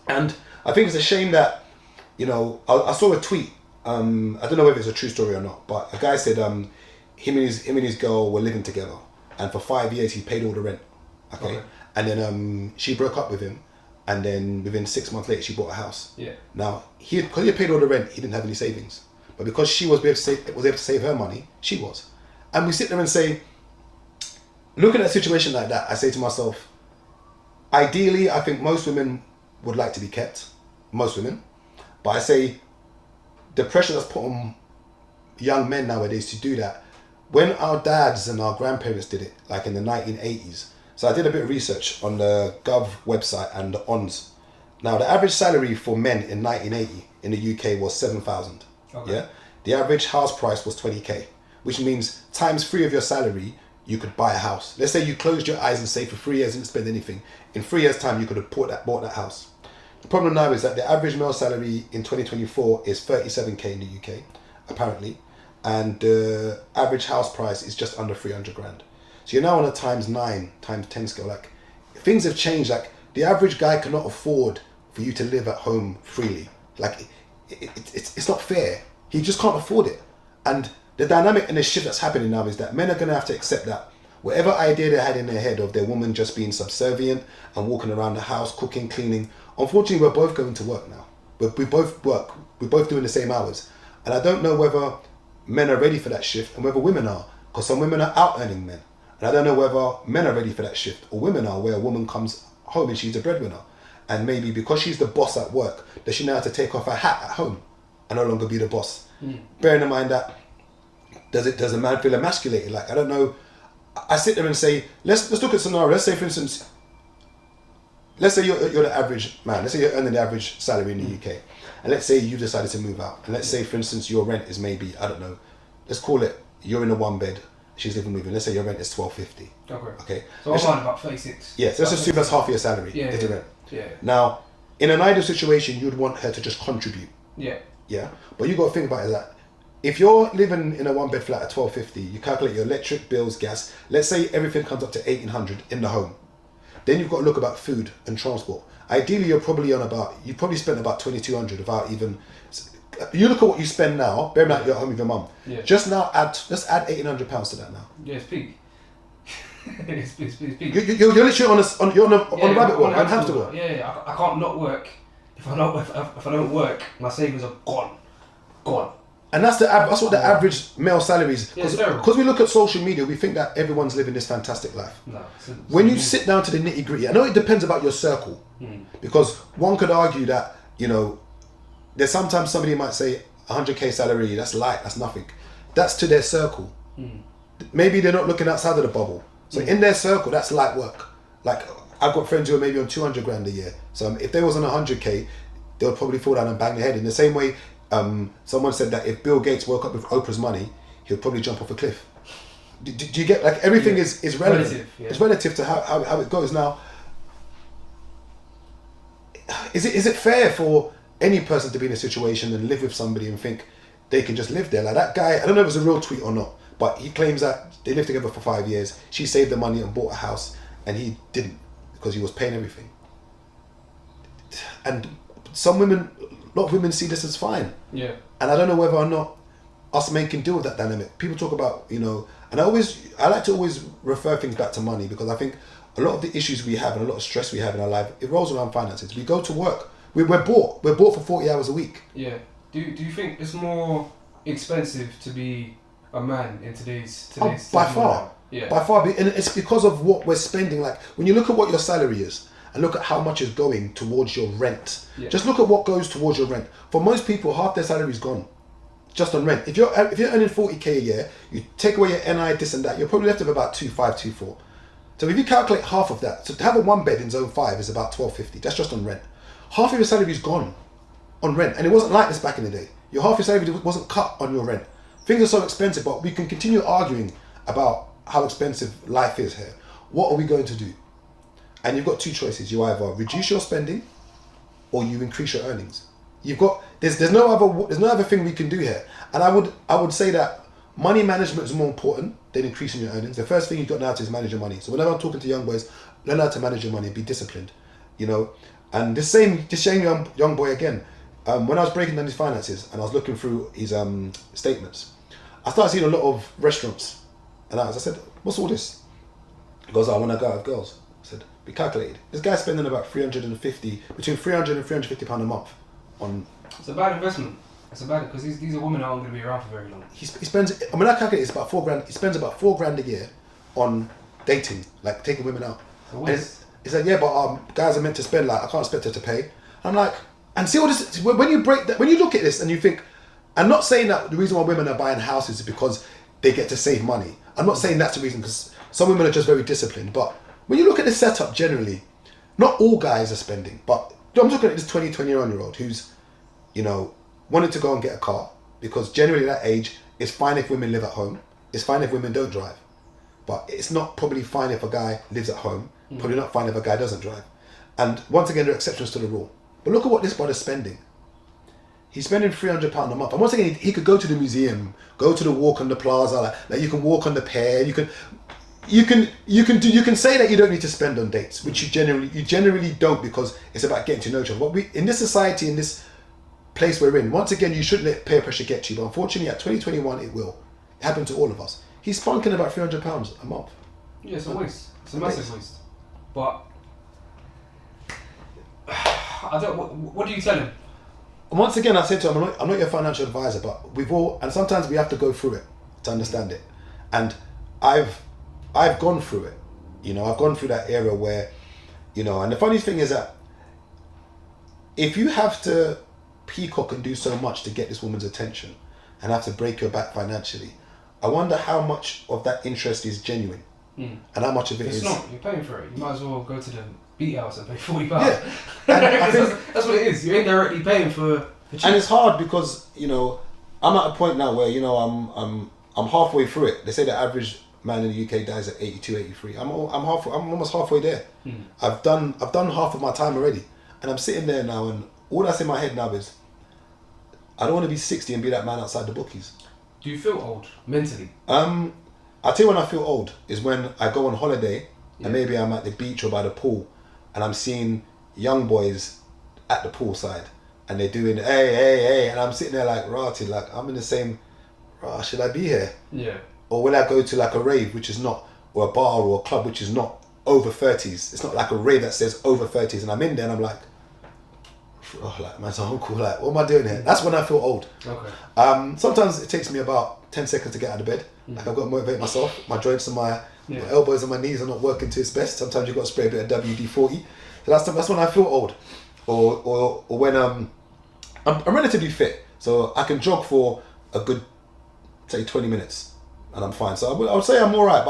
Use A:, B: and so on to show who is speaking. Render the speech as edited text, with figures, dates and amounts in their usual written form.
A: And I think it's a shame that, I saw a tweet. I don't know whether it's a true story or not, but a guy said him and his girl were living together, and for 5 years he paid all the rent. Okay. And then she broke up with him, and then within 6 months later she bought a house.
B: Yeah.
A: Now because he had paid all the rent, he didn't have any savings, but because she was able to save her money, she was. And we sit there and say, looking at a situation like that, I say to myself, ideally, I think most women would like to be kept. Most women. But I say, the pressure that's put on young men nowadays to do that, when our dads and our grandparents did it, like in the 1980s. So I did a bit of research on the Gov website and the ONS. Now, the average salary for men in 1980 in the UK was 7,000. Okay. Yeah. The average house price was 20k, which means times 3 of your salary, you could buy a house. Let's say you closed your eyes and saved for 3 years and didn't spend anything. In 3 years' time, you could have bought that house. The problem now is that the average male salary in 2024 is 37k in the UK, apparently, and the average house price is just under 300 grand. So you're now on a times 9, times 10 scale. Like, things have changed. Like, the average guy cannot afford for you to live at home freely. Like, it's not fair. He just can't afford it. And the dynamic and the shift that's happening now is that men are going to have to accept that whatever idea they had in their head of their woman just being subservient and walking around the house, cooking, cleaning, unfortunately, we're both going to work now. We both work. We're both doing the same hours. And I don't know whether men are ready for that shift and whether women are, because some women are out earning men. And I don't know whether men are ready for that shift or women are, where a woman comes home and she's a breadwinner. And maybe because she's the boss at work, does she now have to take off her hat at home and no longer be the boss? Bearing in mind that, does a man feel emasculated? Like, I don't know. I sit there and say, let's look at a scenario. Let's say, for instance, let's say you're the average man. Let's say you're earning the average salary in the UK. And let's say you've decided to move out. And let's say, for instance, your rent is maybe, I don't know, let's call it, you're in a 1 bed, she's living with you. Let's say your rent is $1,250.
B: Okay. So I'm on about 36.
A: Yes, let's assume that's half of your salary is the rent.
B: Yeah.
A: Now, in an ideal situation, you'd want her to just contribute.
B: Yeah.
A: Yeah. But you got to think about it that if you're living in a 1 bed flat at $1,250, you calculate your electric bills, gas, let's say everything comes up to $1,800 in the home. Then you've got to look about food and transport. Ideally, you probably spent about $2,200 without even. You look at what you spend now. Bear in mind you're at home with your mum.
B: Yeah.
A: Just now, let's add £1,800 to that now.
B: Yeah, it's big. it's big.
A: You're literally on a rabbit hole, on hamster wheel.
B: Yeah. I can't not work. If I don't work, my savings are gone.
A: And that's what the average male salary is.
B: Because
A: we look at social media, we think that everyone's living this fantastic life.
B: No.
A: When you sit down to the nitty gritty, I know it depends about your circle. Because one could argue that, there's sometimes somebody might say 100k salary, that's light, that's nothing. That's to their circle. Maybe they're not looking outside of the bubble. So in their circle, that's light work. Like, I've got friends who are maybe on 200 grand a year. So if they was on 100k, they would probably fall down and bang their head. In the same way, someone said that if Bill Gates woke up with Oprah's money, he'll probably jump off a cliff. Do you get, like, everything is relative. It's relative to how it goes. Now, is it fair for any person to be in a situation and live with somebody and think they can just live there? Like that guy, I don't know if it was a real tweet or not, but he claims that they lived together for 5 years. She saved the money and bought a house, and he didn't because he was paying everything. And a lot of women see this as fine.
B: Yeah.
A: And I don't know whether or not us men can deal with that dynamic. People talk about, and I like to always refer things back to money, because I think a lot of the issues we have and a lot of stress we have in our life, it rolls around finances. We go to work. We're bought for 40 hours a week.
B: Yeah. Do you think it's more expensive to be a man in today's
A: by far.
B: Yeah.
A: By far. And it's because of what we're spending. Like, when you look at what your salary is and look at how much is going towards your rent, just look at what goes towards your rent. For most people, half their salary is gone just on rent. If you're earning 40k a year, you take away your NI, this and that, you're probably left with about 2.4. So if you calculate half of that, so to have a 1 bed in zone 5 is about 12.50. That's just on rent. Half of your salary is gone on rent, and it wasn't like this back in the day. Half your salary wasn't cut on your rent. Things are so expensive, but we can continue arguing about how expensive life is here. What are we going to do? And you've got two choices. You either reduce your spending, or you increase your earnings. There's no other thing we can do here. And I would say that money management is more important than increasing your earnings. The first thing you've got now to is manage your money. So whenever I'm talking to young boys, learn how to manage your money, be disciplined. And this same young boy again, when I was breaking down his finances and I was looking through his statements, I started seeing a lot of restaurants. And I said, what's all this? He goes, I want to go out with girls. I said, be calculated. This guy's spending about between 300 and 350 pound a month on.
B: It's a bad investment. It's a bad, because these are women that aren't going to be around for very long.
A: He spends, I mean, I calculate it's about £4,000. He spends about £4,000 a year on dating, like taking women out. It's like, yeah, but guys are meant to spend, like, I can't expect her to pay. I'm like, and see all this, when you break that, when you look at this and you think, I'm not saying that the reason why women are buying houses is because they get to save money. I'm not saying that's the reason, because some women are just very disciplined. But when you look at the setup generally, not all guys are spending, but I'm looking at this 21-year-old who's, you know, wanted to go and get a car, because generally at that age, it's fine if women live at home. It's fine if women don't drive. But it's not probably fine if a guy lives at home. Probably not fine if a guy doesn't drive. And once again, there are exceptions to the rule. But look at what this brother's spending. He's spending £300 a month. And once again, he could go to the museum, go to the walk on the plaza, like you can walk on the pier, you can say that you don't need to spend on dates, which you generally don't, because it's about getting to know each other. But in this society, in this place we're in, once again, you shouldn't let peer pressure get to you. But unfortunately, at 2021, it will. It happened to all of us. He's spunking about £300 a month.
B: Yeah, it's a waste. It's a massive waste. But I don't. What do you tell him?
A: And once again, I said to him, I'm not your financial advisor, but we've all, and sometimes we have to go through it to understand it. And I've gone through it. You know, I've gone through that era where, you know, and the funny thing is that if you have to peacock and do so much to get this woman's attention and have to break your back financially, I wonder how much of that interest is genuine and how much of it is.
B: It's not. You're paying for it. You might as well go to the beat house and pay £40.
A: Yeah, and I think
B: that's what it is. You ain't directly paying for.
A: And it's hard because, you know, I'm at a point now where, you know, I'm halfway through it. They say the average man in the UK dies at 82, 83. I'm almost halfway there. I've done half of my time already, and I'm sitting there now, and all that's in my head now is, I don't want to be 60 and be that man outside the bookies.
B: Do you feel old mentally?
A: I'll tell you when I feel old is when I go on holiday and maybe I'm at the beach or by the pool and I'm seeing young boys at the poolside and they're doing hey, and I'm sitting there like rotted, like I'm in the same, should I be here?
B: Yeah.
A: Or when I go to like a rave, which is not, or a bar or a club which is not over 30s, it's not like a rave that says over 30s, and I'm in there and I'm like, like man's uncle, like what am I doing here? That's when I feel old.
B: Okay.
A: Sometimes it takes me about 10 seconds to get out of bed. Like I've got to motivate myself. My joints and my elbows and my knees are not working to its best. Sometimes you've got to spray a bit of WD-40. So that's when I feel old. Or when I'm relatively fit, so I can jog for a good, say, 20 minutes and I'm fine. So I would say I'm all right.